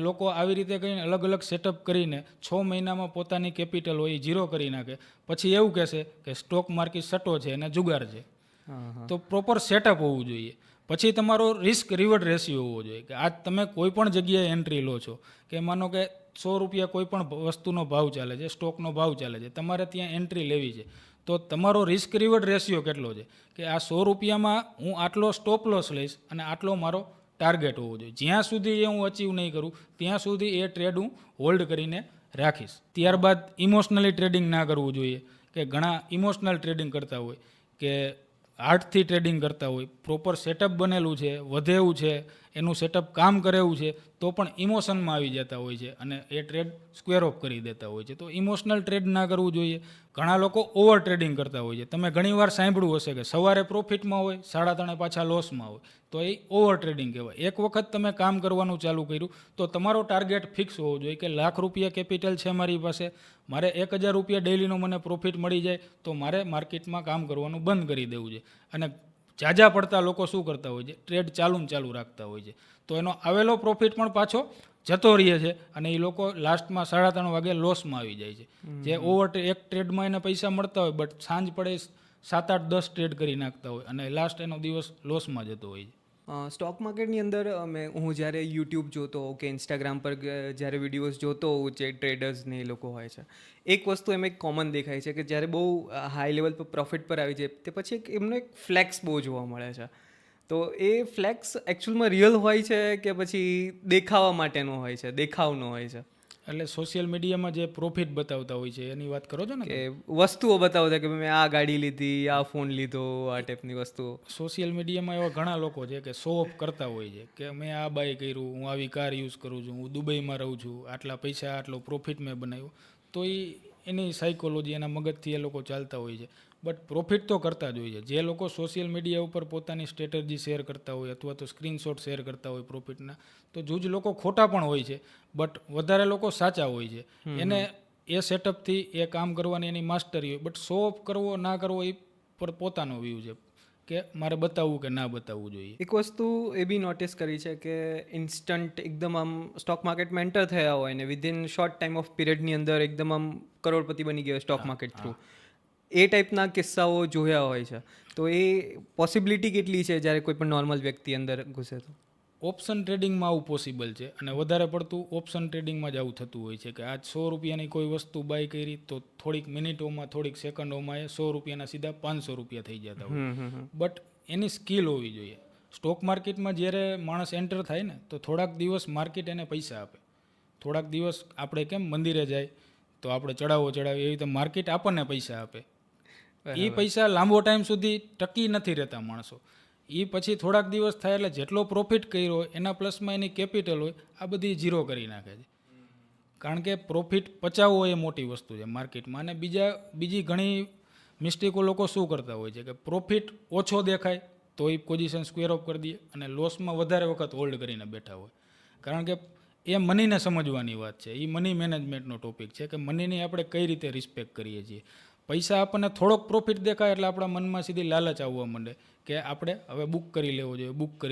લોકો આવી રીતે કરીને અલગ અલગ સેટઅપ કરીને 6 મહિનામાં પોતાની કેપિટલ હોય એ ઝીરો કરી નાખે, પછી એવું કહેશે કે સ્ટોક માર્કેટ સટ્ટો છે અને જુગાર છે. તો પ્રોપર સેટઅપ હોવું જોઈએ. પછી તમારો રિસ્ક રિવર્ડ રેશિયો હોવો જોઈએ કે આજ તમે કોઈ પણ જગ્યાએ એન્ટ્રી લો છો, કે માનો કે 100 રૂપિયા કોઈ પણ વસ્તુનો ભાવ ચાલે છે, સ્ટોકનો ભાવ ચાલે છે, તમારે ત્યાં એન્ટ્રી લેવી છે, તો તમારો રિસ્ક રિવર્ડ રેશિયો કેટલો છે કે આ 100 રૂપિયામાં હું આટલો સ્ટોપ લોસ લઈશ અને આટલો મારો ટાર્ગેટ હોવો જોઈએ. જ્યાં સુધી એ હું અચીવ નહીં કરું ત્યાં સુધી એ ટ્રેડ હું હોલ્ડ કરીને રાખીશ. ત્યારબાદ ઇમોશનલી ટ્રેડિંગ ના કરવું જોઈએ, કે ઘણા ઇમોશનલ ટ્રેડિંગ કરતા હોય, કે હાર્ટથી ટ્રેડિંગ કરતા હોય, પ્રોપર સેટઅપ બનેલું છે, વધે એવું છે, એનું સેટઅપ કામ કરે એવું છે, તો પણ ઇમોશનમાં આવી જતા હોય છે અને એ ટ્રેડ સ્ક્વેર ઓફ કરી દેતા હોય છે. તો ઇમોશનલ ટ્રેડ ના કરવું જોઈએ. ઘણા લોકો ઓવર ટ્રેડિંગ કરતા હોય છે. તમે ઘણીવાર સાંભળ્યું હશે કે સવારે પ્રોફિટમાં હોય, 3:30 પાછા લોસમાં હોય, તો એ ઓવર ટ્રેડિંગ કહેવાય. એક વખત તમે કામ કરવાનું ચાલુ કર્યું તો તમારો ટાર્ગેટ ફિક્સ હોવો જોઈએ કે ₹1,00,000 કેપિટલ છે મારી પાસે, મારે ₹1,000 ડેઈલીનો મને પ્રોફિટ મળી જાય તો મારે માર્કેટમાં કામ કરવાનું બંધ કરી દેવું છે. અને ઝાઝા પડતા લોકો શું કરતા હોય છે, ટ્રેડ ચાલુ રાખતા હોય છે, તો એનો આવેલો પ્રોફિટ પણ પાછો જતો રહે છે અને એ લોકો લાસ્ટમાં 3:30 વાગે લોસમાં આવી જાય છે. જે ઓવર એક ટ્રેડમાં એને પૈસા મળતા હોય, બટ સાંજ પડે 7, 8, 10 ટ્રેડ કરી નાખતા હોય અને લાસ્ટ એનો દિવસ લોસમાં જતો હોય છે. સ્ટોક માર્કેટની અંદર હું જ્યારે યુટ્યુબ જોતો હોઉં કે ઇન્સ્ટાગ્રામ પર જ્યારે વિડીયોઝ જોતો હોઉં જે ટ્રેડર્સને એ લોકો હોય છે, એક વસ્તુ એમ એક કોમન દેખાય છે કે જ્યારે બહુ હાઈ લેવલ પર પ્રોફિટ પર આવી જાય તે પછી એમનો એક ફ્લેક્સ બહુ જોવા મળે છે. તો એ ફ્લેક્સ એકચ્યુઅલમાં રિયલ હોય છે કે પછી દેખાવા માટેનો હોય છે, દેખાવનો હોય છે? એટલે સોશિયલ મીડિયામાં જે પ્રોફિટ બતાવતા હોય છે એની વાત કરો છો ને? કે વસ્તુઓ બતાવતા કે મેં આ ગાડી લીધી, આ ફોન લીધો, આ ટાઈપની વસ્તુઓ. સોશિયલ મીડિયામાં એવા ઘણા લોકો છે કે શો ઓફ કરતા હોય છે કે મેં આ બાય કર્યું, હું આવી કાર યુઝ કરું છું, હું દુબઈમાં રહું છું, આટલા પૈસા આટલો પ્રોફિટ મેં બનાવ્યો. તો એની સાયકોલોજી એના મગજથી એ લોકો ચાલતા હોય છે. બટ પ્રોફિટ તો કરતા જ હોય છે. જે લોકો સોશિયલ મીડિયા ઉપર પોતાની સ્ટ્રેટેજી શેર કરતા હોય અથવા તો સ્ક્રીનશોટ શેર કરતા હોય પ્રોફિટના, તો જૂજ લોકો ખોટા પણ હોય છે, બટ વધારે લોકો સાચા હોય છે. એને એ સેટઅપથી એ કામ કરવાની એની માસ્ટરી હોય, બટ શો ઓફ કરવો ના કરવો એ પર પોતાનો વ્યૂ છે કે મારે બતાવવું કે ના બતાવવું જોઈએ. એક વસ્તુ એ બી નોટિસ કરી છે કે ઇન્સ્ટન્ટ એકદમ આમ સ્ટોક માર્કેટમાં એન્ટર થયા હોય ને વિધિન શોર્ટ ટાઈમ ઓફ પીરિયડની અંદર એકદમ આમ કરોડપતિ બની ગયો સ્ટોક માર્કેટ થ્રુ, એ ટાઈપના કિસ્સાઓ જોયા હોય છે. તો એ પોસિબિલિટી કેટલી છે જ્યારે કોઈ પણ નોર્મલ વ્યક્તિ અંદર ઘૂસે તો? ઓપ્શન ટ્રેડિંગમાં આવું પોસિબલ છે અને વધારે પડતું ઓપ્શન ટ્રેડિંગમાં જ આવું થતું હોય છે કે આજ 100 રૂપિયાની કોઈ વસ્તુ બાય કરી તો થોડીક મિનિટોમાં, થોડીક સેકન્ડોમાં એ 100 રૂપિયાના સીધા 500 રૂપિયા થઈ જતા હોય. બટ એની સ્કિલ હોવી જોઈએ. સ્ટોક માર્કેટમાં જ્યારે માણસ એન્ટર થાય ને તો થોડાક દિવસ માર્કેટ એને પૈસા આપે. થોડાક દિવસ આપણે કેમ મંદિરે જાય તો આપણે ચડાવીએ એવી રીતે માર્કેટ આપણને પૈસા આપે. એ પૈસા લાંબો ટાઈમ સુધી ટકી નથી રહેતા માણસો. એ પછી થોડાક દિવસ થાય એટલે જેટલો પ્રોફિટ કર્યો હોય એના પ્લસમાં એની કેપિટલ હોય આ બધી ઝીરો કરી નાખે છે. કારણ કે પ્રોફિટ પચાવવો એ મોટી વસ્તુ છે માર્કેટમાં. અને બીજી ઘણી મિસ્ટેકો લોકો શું કરતા હોય છે કે પ્રોફિટ ઓછો દેખાય તો એ પોઝિશન સ્ક્વેર ઓફ કરી દે અને લોસમાં વધારે વખત હોલ્ડ કરીને બેઠા હોય. કારણ કે એ મનીને સમજવાની વાત છે. એ મની મેનેજમેન્ટનો ટોપિક છે કે મનીની આપણે કઈ રીતે રિસ્પેક્ટ કરીએ છીએ. પૈસા આપણને થોડોક પ્રોફિટ દેખાય એટલે આપણા મનમાં સીધી લાલચ આવવા માંડે કે આપણે હવે બુક કરી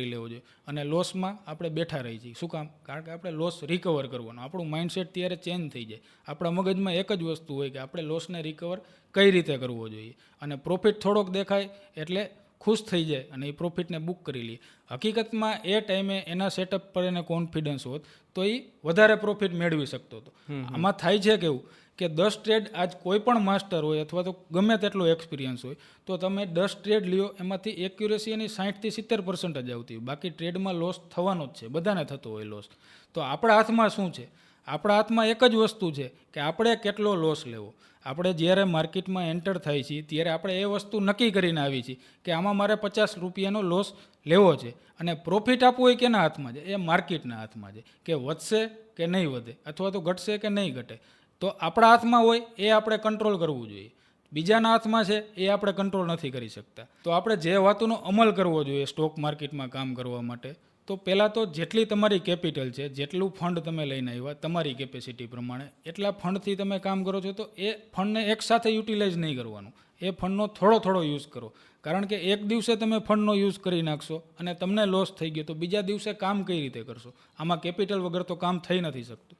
લેવો જોઈએ અને લોસમાં આપણે બેઠા રહી છીએ. શું કામ? કારણ કે આપણે લોસ રિકવર કરવાનો. આપણું માઇન્ડસેટ ત્યારે ચેન્જ થઈ જાય. આપણા મગજમાં એક જ વસ્તુ હોય કે આપણે લોસને રિકવર કઈ રીતે કરવો જોઈએ. અને પ્રોફિટ થોડોક દેખાય એટલે ખુશ થઈ જાય અને એ પ્રોફિટને બુક કરી લઈએ. હકીકતમાં એ ટાઈમે એના સેટઅપ પર એને કોન્ફિડન્સ હોત તો એ વધારે પ્રોફિટ મેળવી શકતો હતો. આમાં થાય છે કેવું કે 10 ટ્રેડ આજ કોઈ પણ માસ્ટર હોય અથવા તો ગમે તેટલો એક્સપિરિયન્સ હોય તો તમે 10 ટ્રેડ લ્યો એમાંથી એક્યુરેસી એની 60-70% જ આવતી હોય. બાકી ટ્રેડમાં લોસ થવાનો જ છે, બધાને થતો હોય લોસ. તો આપણા હાથમાં શું છે? આપણા હાથમાં એક જ વસ્તુ છે કે આપણે કેટલો લોસ લેવો. આપણે જ્યારે માર્કેટમાં એન્ટર થાય છીએ ત્યારે આપણે એ વસ્તુ નક્કી કરીને આવી છીએ કે આમાં મારે 50 રૂપિયાનો લોસ લેવો છે અને પ્રોફિટ આપવું હોય કેના હાથમાં છે? એ માર્કેટના હાથમાં છે કે વધશે કે નહીં વધે અથવા તો ઘટશે કે નહીં ઘટે. તો આપણા હાથમાં હોય એ આપણે કંટ્રોલ કરવું જોઈએ. બીજાના હાથમાં છે એ આપણે કંટ્રોલ નથી કરી શકતા. તો આપણે જે વાતોનો અમલ કરવો જોઈએ સ્ટોક માર્કેટમાં કામ કરવા માટે, તો પહેલાં તો જેટલી તમારી કેપિટલ છે, જેટલું ફંડ તમે લઈને આવ્યા તમારી કેપેસિટી પ્રમાણે એટલા ફંડથી તમે કામ કરો છો તો એ ફંડને એકસાથે યુટિલાઇઝ નહીં કરવાનું. એ ફંડનો થોડો યુઝ કરો. કારણ કે એક દિવસે તમે ફંડનો યુઝ કરી નાખશો અને તમને લોસ થઈ ગયો તો બીજા દિવસે કામ કઈ રીતે કરશો? આમાં કેપિટલ વગર તો કામ થઈ નથી શકતું.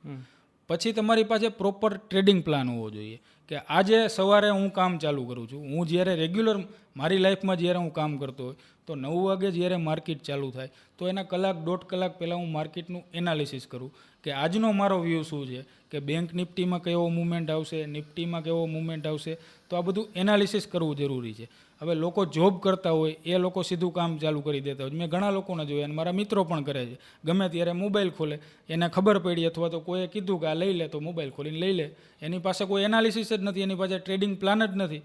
પછી તમારી પાસે પ્રોપર ટ્રેડિંગ પ્લાન હોવો જોઈએ કે આજે સવારે હું કામ ચાલુ કરું છું. હું જ્યારે રેગ્યુલર મારી લાઈફમાં જ્યારે હું કામ કરતો હોય તો 9 વાગે જ્યારે માર્કેટ ચાલુ થાય તો એના કલાક 1.5 કલાક પહેલાં હું માર્કેટનું એનાલિસિસ કરું કે આજનો મારો વ્યૂ શું છે, કે બેંક નિફ્ટીમાં કેવો મૂવમેન્ટ આવશે, નિફ્ટીમાં કેવો મૂવમેન્ટ આવશે. તો આ બધું એનાલિસિસ કરવું જરૂરી છે. હવે લોકો જોબ કરતા હોય એ લોકો સીધું કામ ચાલુ કરી દેતા હોય. મેં ઘણા લોકોને જોયા અને મારા મિત્રો પણ કરે છે. ગમે ત્યારે મોબાઈલ ખોલે, એને ખબર પડી અથવા તો કોઈએ કીધું કે આ લઈ લે તો મોબાઈલ ખોલીને લઈ લે. એની પાસે કોઈ એનાલિસિસ જ નથી, એની પાસે ટ્રેડિંગ પ્લાન જ નથી.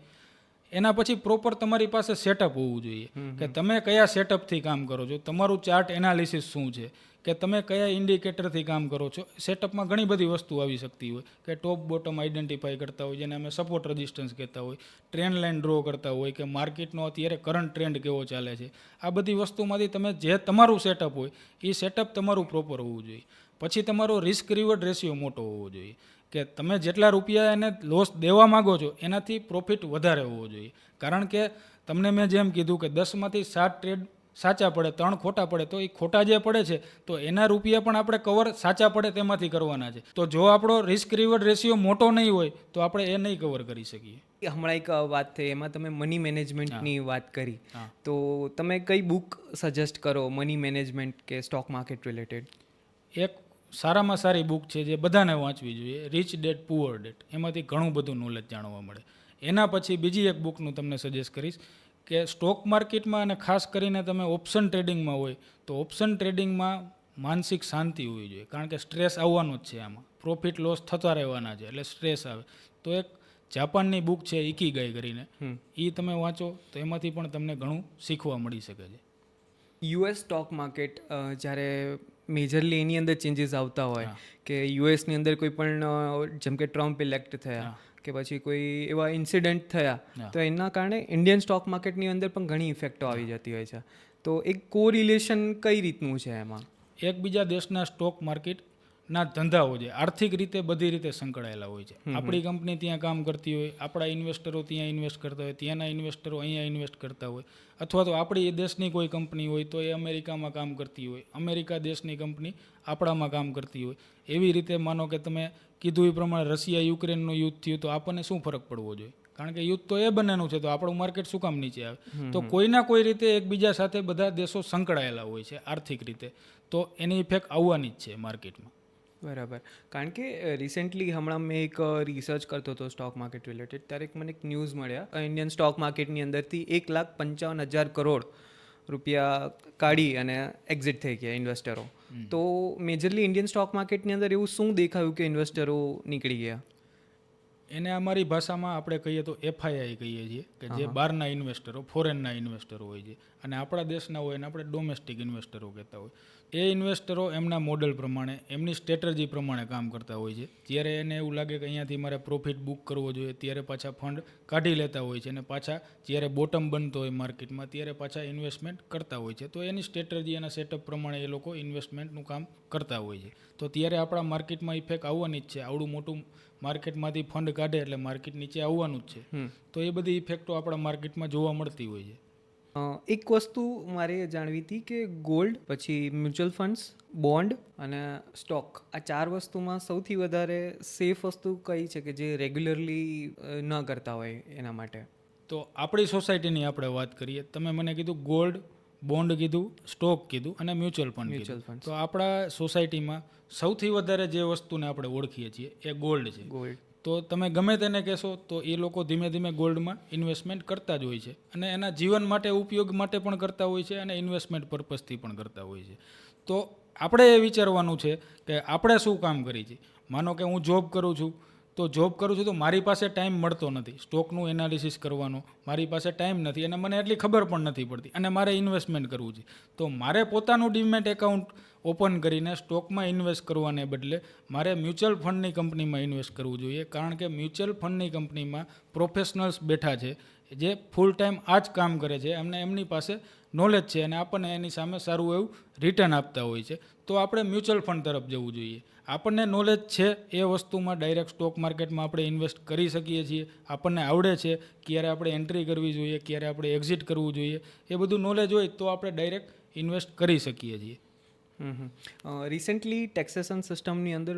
એના પછી પ્રોપર તમારી પાસે સેટઅપ હોવું જોઈએ કે તમે કયા સેટઅપથી કામ કરો છો, તમારું ચાર્ટ એનાલિસિસ શું છે, કે તમે કયા ઇન્ડિકેટરથી કામ કરો છો. સેટઅપમાં ઘણી બધી વસ્તુ આવી શકતી હોય કે ટોપ બોટમ આઈડેન્ટિફાઈ કરતા હોય, જેને અમે સપોર્ટ રેઝિસ્ટન્સ કહેતા હોય, ટ્રેન્ડ લાઇન ડ્રો કરતા હોય કે માર્કેટનો અત્યારે કરંટ ટ્રેન્ડ કેવો ચાલે છે. આ બધી વસ્તુમાંથી તમે જે તમારું સેટઅપ હોય એ સેટઅપ તમારું પ્રોપર હોવું જોઈએ. પછી તમારો રિસ્ક રિવર્ડ રેશિયો મોટો હોવો જોઈએ કે તમે જેટલા રૂપિયા એને લોસ દેવા માગો છો એનાથી પ્રોફિટ વધારે હોવો જોઈએ. કારણ કે તમને મેં જેમ કીધું કે 10માંથી 7 ટ્રેડ સાચા પડે, 3 ખોટા પડે, તો એ ખોટા જે પડે છે તો એના રૂપિયા પણ આપણે કવર સાચા પડે તેમાંથી કરવાના છે. તો જો આપણો રિસ્ક રિવર્ડ રેશિયો મોટો નહીં હોય તો આપણે એ નહીં કવર કરી શકીએ. હમણાં એક વાત થઈ, એમાં તમે મની મેનેજમેન્ટની વાત કરી, તો તમે કઈ બુક સજેસ્ટ કરો મની મેનેજમેન્ટ કે સ્ટોક માર્કેટ રિલેટેડ? એક સારામાં સારી બુક છે જે બધાને વાંચવી જોઈએ, રિચ ડેડ પુઅર ડેડ. એમાંથી ઘણું બધું નોલેજ જાણવા મળે. એના પછી બીજી એક બુકનું તમને સજેસ્ટ કરીશ કે સ્ટોક માર્કેટમાં અને ખાસ કરીને તમે ઓપ્શન ટ્રેડિંગમાં હોય તો ઓપ્શન ટ્રેડિંગમાં માનસિક શાંતિ હોવી જોઈએ. કારણ કે સ્ટ્રેસ આવવાનો જ છે, આમાં પ્રોફિટ લોસ થતા રહેવાના છે, એટલે સ્ટ્રેસ આવે. તો એક જાપાનની બુક છે ઇકીગાઈ કરીને, એ તમે વાંચો તો એમાંથી પણ તમને ઘણું શીખવા મળી શકે છે. યુએસ સ્ટોક માર્કેટ જ્યારે મેજરલી એની અંદર ચેન્જીસ આવતા હોય કે યુએસની અંદર કોઈ પણ જેમ કે ટ્રમ્પ ઇલેક્ટ થયા કે પછી કોઈ એવા ઇન્સિડન્ટ થયા તો એના કારણે ઇન્ડિયન સ્ટોક માર્કેટની અંદર પણ ઘણી ઇફેક્ટો આવી જતી હોય છે. તો એક કોરિલેશન કઈ રીતનું છે એમાં? એકબીજા દેશના સ્ટોક માર્કેટના ધંધાઓ છે આર્થિક રીતે બધી રીતે સંકળાયેલા હોય છે. આપણી કંપની ત્યાં કામ કરતી હોય, આપણા ઇન્વેસ્ટરો ત્યાં ઇન્વેસ્ટ કરતા હોય, ત્યાંના ઇન્વેસ્ટરો અહીંયા ઇન્વેસ્ટ કરતા હોય, અથવા તો આપણી દેશની કોઈ કંપની હોય તો એ અમેરિકામાં કામ કરતી હોય, અમેરિકા દેશની કંપની આપણામાં કામ કરતી હોય. એવી રીતે માનો કે તમે કીધું એ પ્રમાણે રશિયા યુક્રેનનું યુદ્ધ થયું તો આપણને શું ફરક પડવો જોઈએ? કારણ કે યુદ્ધ તો એ બંનેનું છે, તો આપણું માર્કેટ શું કામ નીચે આવે? તો કોઈના કોઈ રીતે એકબીજા સાથે બધા દેશો સંકળાયેલા હોય છે આર્થિક રીતે, તો એની ઇફેક્ટ આવવાની જ છે માર્કેટમાં. બરાબર. કારણ કે રિસેન્ટલી હમણાં મેં એક રિસર્ચ કરતો હતો સ્ટોક માર્કેટ રિલેટેડ, ત્યારે મને એક ન્યૂઝ મળ્યા ઇન્ડિયન સ્ટોક માર્કેટની અંદરથી 1,55,000 કરોડ રૂપિયા કાઢી અને એક્ઝિટ થઈ ગયા ઇન્વેસ્ટરો. તો મેજરલી ઇન્ડિયન સ્ટોક માર્કેટની અંદર એવું શું દેખાયું કે ઇન્વેસ્ટરો નીકળી ગયા? એને અમારી ભાષામાં આપણે કહીએ તો FII કહીએ છીએ કે જે બહારના ઇન્વેસ્ટરો, ફોરેનના ઇન્વેસ્ટરો હોય છે, અને આપણા દેશના હોય એને આપણે ડોમેસ્ટિક ઇન્વેસ્ટરો કહેતા હોય. એ ઇન્વેસ્ટરો એમના મોડલ પ્રમાણે, એમની સ્ટ્રેટર્જી પ્રમાણે કામ કરતા હોય છે. જ્યારે એને એવું લાગે કે અહીંયાથી મારે પ્રોફિટ બુક કરવો જોઈએ ત્યારે પાછા ફંડ કાઢી લેતા હોય છે, અને પાછા જ્યારે બોટમ બનતો હોય માર્કેટમાં ત્યારે પાછા ઇન્વેસ્ટમેન્ટ કરતા હોય છે. તો એની સ્ટ્રેટર્જી અને સેટઅપ પ્રમાણે એ લોકો ઇન્વેસ્ટમેન્ટનું કામ કરતા હોય છે. તો ત્યારે આપણા માર્કેટમાં ઇફેક્ટ આવવાની જ છે. આવડું મોટું માર્કેટમાંથી ફંડ કાઢે એટલે માર્કેટ નીચે આવવાનું જ છે. તો એ બધી ઇફેક્ટો આપણા માર્કેટમાં જોવા મળતી હોય છે. એક વસ્તુ મારે જાણવી હતી કે ગોલ્ડ, પછી મ્યુચ્યુઅલ ફંડ્સ, બોન્ડ અને સ્ટોક, આ 4 વસ્તુમાં સૌથી વધારે સેફ વસ્તુ કઈ છે કે જે રેગ્યુલરલી ન કરતા હોય એના માટે? તો આપણી સોસાયટીની આપણે વાત કરીએ, તમે મને કીધું ગોલ્ડ, બોન્ડ કીધું, સ્ટોક કીધું અને મ્યુચ્યુઅલ ફંડ કીધું. તો આપણા સોસાયટીમાં સૌથી વધારે જે વસ્તુને આપણે ઓળખીએ છીએ એ ગોલ્ડ છે. ગોલ્ડ. તો તમે ગમે તેને કહેશો તો એ લોકો ધીમે ધીમે ગોલ્ડમાં ઇન્વેસ્ટમેન્ટ કરતા જ હોય છે, અને એના જીવન માટે ઉપયોગ માટે પણ કરતા હોય છે, અને ઇન્વેસ્ટમેન્ટ પર્પઝથી પણ કરતા હોય છે. તો આપણે એ વિચારવાનું છે કે આપણે શું કામ કરીએ છીએ. માનો કે હું જોબ કરું છું તો મારી પાસે ટાઈમ મળતો નથી સ્ટોકનું એનાલિસિસ કરવાનો, મારી પાસે ટાઈમ નથી અને મને એટલી ખબર પણ નથી પડતી, અને મારે ઇન્વેસ્ટમેન્ટ કરવું છે. તો મારે પોતાનું ડીમેટ એકાઉન્ટ ઓપન કરીને સ્ટોકમાં ઇન્વેસ્ટ કરવાને બદલે મારે મ્યુચ્યુઅલ ફંડની કંપનીમાં ઇન્વેસ્ટ કરવું જોઈએ. કારણ કે મ્યુચ્યુઅલ ફંડની કંપનીમાં પ્રોફેશનલ્સ બેઠા છે જે ફૂલ ટાઈમ આ જ કામ કરે છે, એમને એમની પાસે નોલેજ છે અને આપણને એની સામે સારું એવું રિટર્ન આપતા હોય છે. તો આપણે મ્યુચ્યુઅલ ફંડ તરફ જવું જોઈએ. આપણને નોલેજ છે એ વસ્તુમાં ડાયરેક્ટ સ્ટોક માર્કેટમાં આપણે ઇન્વેસ્ટ કરી શકીએ છીએ, આપણને આવડે છે ક્યારે આપણે એન્ટ્રી કરવી જોઈએ, ક્યારે આપણે એક્ઝિટ કરવું જોઈએ, એ બધું નોલેજ હોય તો આપણે ડાયરેક્ટ ઇન્વેસ્ટ કરી શકીએ છીએ. રિસેન્ટલી ટેક્સેશન સિસ્ટમની અંદર